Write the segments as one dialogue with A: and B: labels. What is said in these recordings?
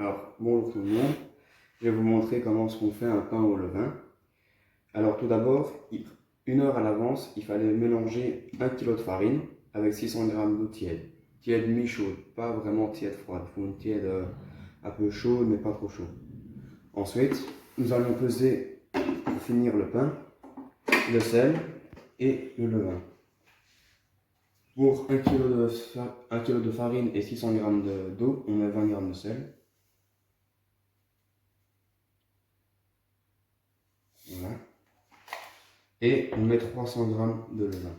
A: Alors, bonjour tout le monde, je vais vous montrer comment on fait un pain au levain. Alors tout d'abord, 1 heure à l'avance, il fallait mélanger 1 kg de farine avec 600 g d'eau tiède. Tiède mi-chaude, pas vraiment tiède froide, il faut une tiède un peu chaude mais pas trop chaude. Ensuite, nous allons peser pour finir le pain, le sel et le levain. Pour 1 kg de farine et 600 g d'eau, on met 20 g de sel. Voilà. Et on met 300 g de levain.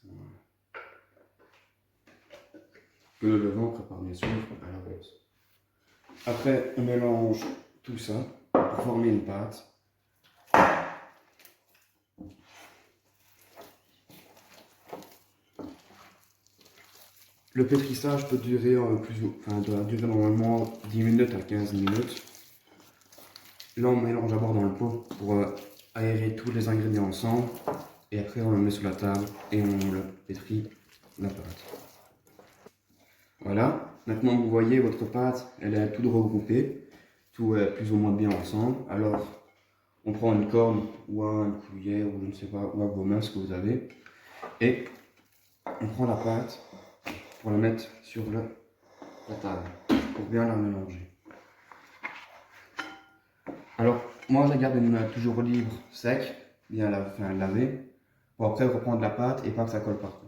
A: Voilà. Que le levain on prépare bien sûr à l'avance. Après, on mélange tout ça pour former une pâte. Le pétrissage peut durer doit durer normalement 10 minutes à 15 minutes. Là, on mélange d'abord dans le pot pour aérer tous les ingrédients ensemble. Et après, on le met sur la table et on le pétrit la pâte. Voilà. Maintenant, vous voyez, votre pâte, elle est toute regroupée. Tout est plus ou moins bien ensemble. Alors, on prend une corne ou une cuillère ou je ne sais pas, ou à vos mains ce que vous avez. Et on prend la pâte pour la mettre sur la table pour bien la mélanger. Alors, moi je la garde toujours libre, sec, bien laver, pour après reprendre la pâte et pas que ça colle partout.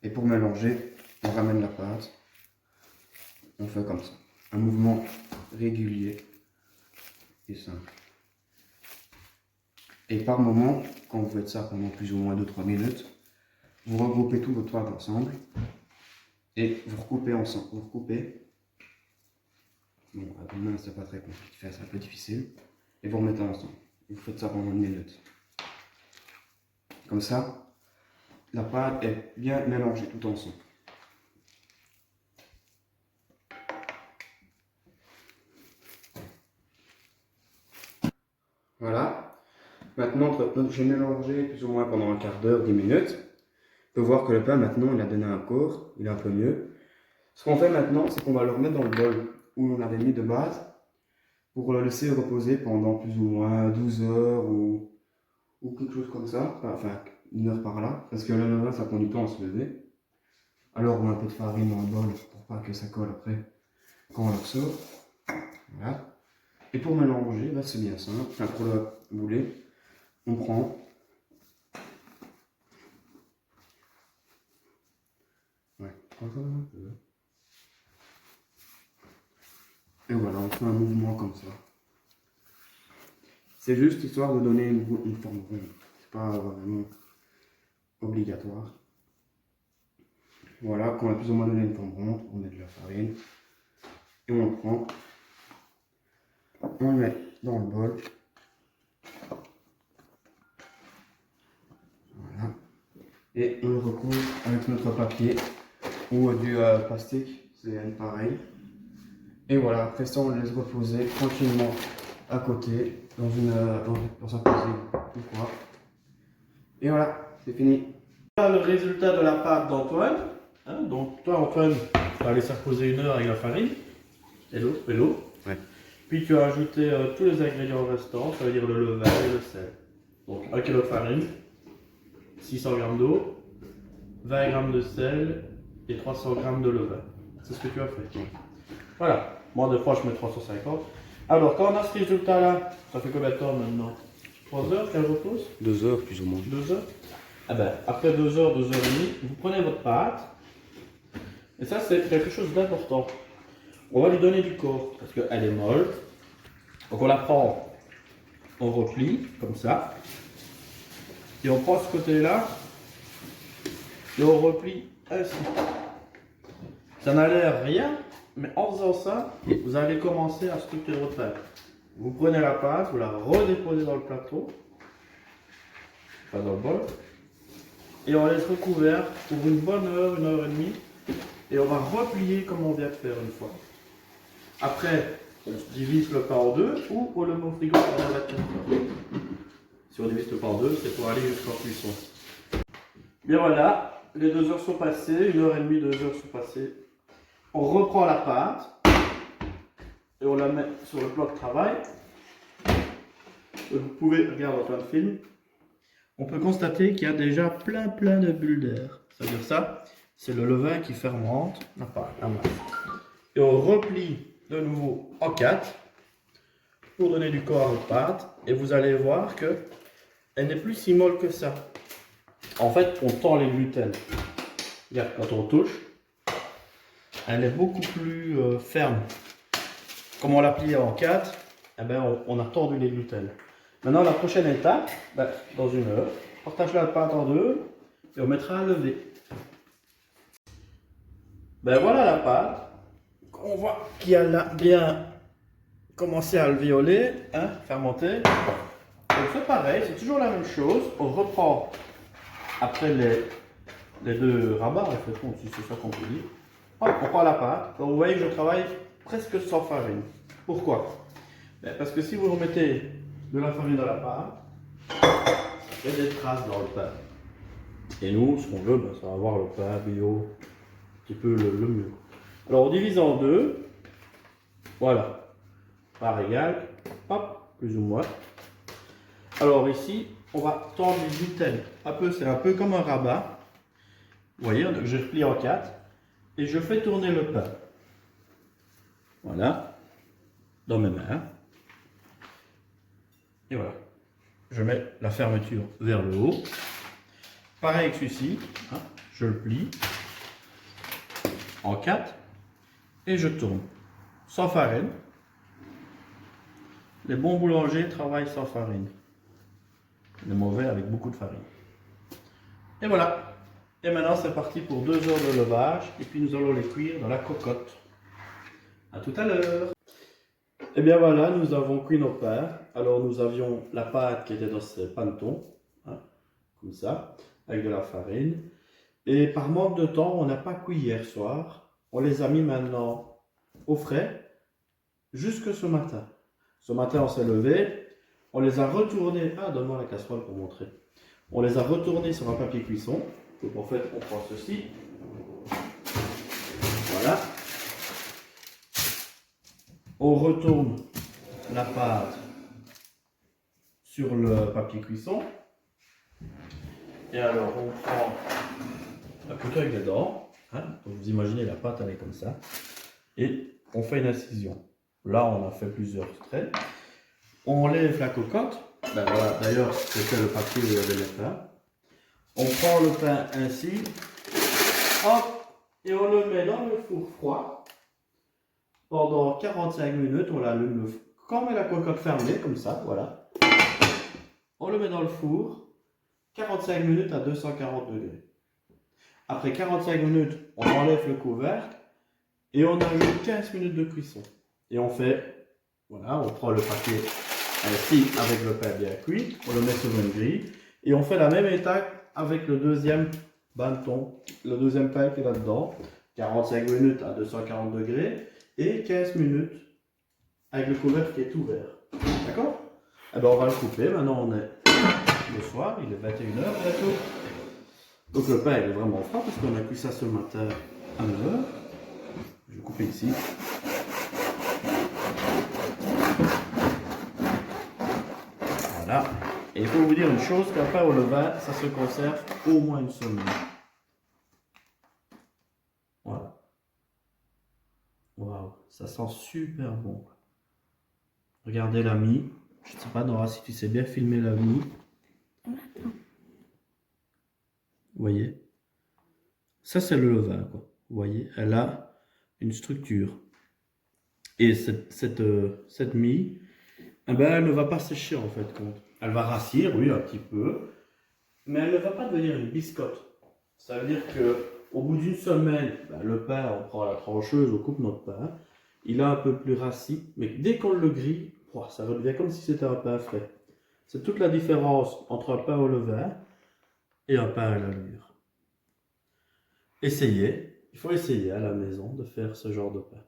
A: Et pour mélanger, on ramène la pâte, on fait comme ça, un mouvement régulier et simple. Et par moment, quand vous faites ça pendant plus ou moins 2-3 minutes, vous regroupez tout votre pâte ensemble et vous recoupez ensemble. Vous recoupez. Bon, à la main, c'est pas très compliqué, c'est un peu difficile. Et vous remettez ensemble. Vous faites ça pendant 1 minute. Comme ça, la pâte est bien mélangée tout ensemble. Voilà. Maintenant, j'ai mélangé plus ou moins pendant un quart d'heure, 10 minutes. On peut voir que le pain, maintenant, il a donné un corps, il est un peu mieux. Ce qu'on fait maintenant, c'est qu'on va le remettre dans le bol où on avait mis de base pour le laisser reposer pendant plus ou moins 12 heures ou quelque chose comme ça. Enfin, 1 heure par là, parce que le levain, ça prend du temps à se lever. Alors, on met un peu de farine dans le bol pour pas que ça colle après quand on le ressort. Voilà. Et pour mélanger, bah, c'est bien simple. Enfin, pour le bouler, on prend et voilà, on fait un mouvement comme ça. C'est juste histoire de donner une forme ronde. C'est pas vraiment obligatoire. Voilà, quand on a plus ou moins donné une forme ronde, on met de la farine et on le prend, on le met dans le bol. Voilà. Et on le recouvre avec notre papier ou du plastique, c'est pareil. Et voilà, après ça on le laisse reposer tranquillement à côté dans un casier ou quoi. Et voilà, c'est fini.
B: Voilà le résultat de la pâte d'Antoine. Hein, donc toi Antoine, tu vas laisser reposer 1 heure avec la farine et l'eau.
A: Ouais.
B: Puis tu as ajouté tous les ingrédients restants, ça veut dire le levain et le sel. Donc 1 kg de farine, 600 g d'eau, 20 g de sel et 300 g de levain. C'est ce que tu as fait. Voilà. Moi, de fois, je mets 350. Alors, quand on a ce résultat-là, ça fait combien de temps maintenant? 3 heures qu'elle repose?
A: 2 heures plus ou moins.
B: 2 heures? Ah ben, après 2 heures, 2 heures et demie, vous prenez votre pâte. Et ça, c'est quelque chose d'important. On va lui donner du corps, parce qu'elle est molle. Donc, on la prend, on replie, comme ça. Et on prend ce côté-là, et on replie ainsi. Ça n'a l'air rien, mais en faisant ça, vous allez commencer à structurer votre pâte. Vous prenez la pâte, vous la redéposez dans le plateau, enfin dans le bol, et on laisse recouvert pour une bonne heure, 1 heure et demie, et on va replier comme on vient de faire une fois. Après, on divise le pain en deux ou on le met au frigo pendant 24 heures. Si on divise le par 2, c'est pour aller jusqu'en cuisson. Bien voilà, les 2 heures sont passées, 1h30, 2 heures sont passées. On reprend la pâte et on la met sur le plat de travail. Vous pouvez regarder dans le film. On peut constater qu'il y a déjà plein de bulles d'air. Ça veut dire ça, c'est le levain qui fermente la pâte, la masse. Et on replie de nouveau en 4 pour donner du corps à notre pâte. Et vous allez voir que elle n'est plus si molle que ça. En fait, on tend les gluten. Regarde, quand on touche, elle est beaucoup plus ferme. Comme on l'a plié en 4, eh ben, on a tordu les gluten. Maintenant, la prochaine étape, ben, dans 1 heure, on partage la pâte en 2 et on mettra à lever. Ben voilà la pâte. On voit qu'elle a bien commencé à alvéoler, hein, fermenter. On fait pareil, c'est toujours la même chose. On reprend après les 2 rabats, en fait, si c'est ça qu'on peut dire. Hop, on prend la pâte. Donc vous voyez que je travaille presque sans farine. Pourquoi? Ben, parce que si vous remettez de la farine dans la pâte, il y a des traces dans le pain. Et nous, ce qu'on veut, ben, c'est avoir le pain bio, un petit peu le mieux. Alors on divise en 2. Voilà. Part égale. Hop, plus ou moins. Alors ici, on va tendre les gluten. C'est un peu comme un rabat. Vous voyez, je replie en 4 et je fais tourner le pain. Voilà. Dans mes mains. Et voilà. Je mets la fermeture vers le haut. Pareil que celui-ci. Hein, je le plie en 4 et je tourne. Sans farine. Les bons boulangers travaillent sans farine. Les mauvais avec beaucoup de farine. Et voilà. Et maintenant c'est parti pour 2 heures de levage. Et puis nous allons les cuire dans la cocotte. A tout à l'heure. Et bien voilà, nous avons cuit nos pains. Alors nous avions la pâte qui était dans ce paneton. Hein, comme ça. Avec de la farine. Et par manque de temps, on n'a pas cuit hier soir. On les a mis maintenant au frais. Jusque ce matin. Ce matin on s'est levé. On les a retournés. Ah, donne-moi la casserole pour montrer. On les a retournés sur un papier cuisson. Donc en fait, on prend ceci. Voilà. On retourne la pâte sur le papier cuisson. Et alors, on prend un couteau avec des dents. Hein, donc vous imaginez la pâte, elle est comme ça. Et on fait une incision. Là, on a fait plusieurs traits. On lève la cocotte. Ben voilà, d'ailleurs, c'était le papier où il y avait le pain. On prend le pain ainsi. Hop, et on le met dans le four froid. Pendant 45 minutes, on l'allume le four. Quand on met la cocotte fermée, comme ça, voilà. On le met dans le four. 45 minutes à 240 degrés. Après 45 minutes, on enlève le couvercle. Et on ajoute 15 minutes de cuisson. Et on fait, voilà, on prend le papier ainsi avec le pain bien cuit. On le met sur une grille. Et on fait la même étape avec le deuxième bâton, le deuxième pain qui est là-dedans. 45 minutes à 240 degrés. Et 15 minutes avec le couvercle qui est ouvert. D'accord? Eh ben on va le couper. Maintenant on est le soir, il est 21h bientôt. Donc le pain il est vraiment froid parce qu'on a cuit ça ce matin à 9h. Je vais couper ici. Voilà. Et il faut vous dire une chose, qu'un pain au levain, ça se conserve au moins une semaine. Voilà. Waouh, ça sent super bon. Regardez la mie. Je ne sais pas, Nora, si tu sais bien filmer la mie. Vous voyez? Ça, c'est le levain, quoi. Vous voyez? Elle a une structure. Et cette mie, eh ben, elle ne va pas sécher, en fait, compte. Elle va rassir, oui, un petit peu. Mais elle ne va pas devenir une biscotte. Ça veut dire que au bout d'une semaine, ben, le pain, on prend la trancheuse, on coupe notre pain. Il est un peu plus rassis. Mais dès qu'on le grille, ça redevient comme si c'était un pain frais. C'est toute la différence entre un pain au levain et un pain à la lure. Essayez, il faut essayer à la maison de faire ce genre de pain.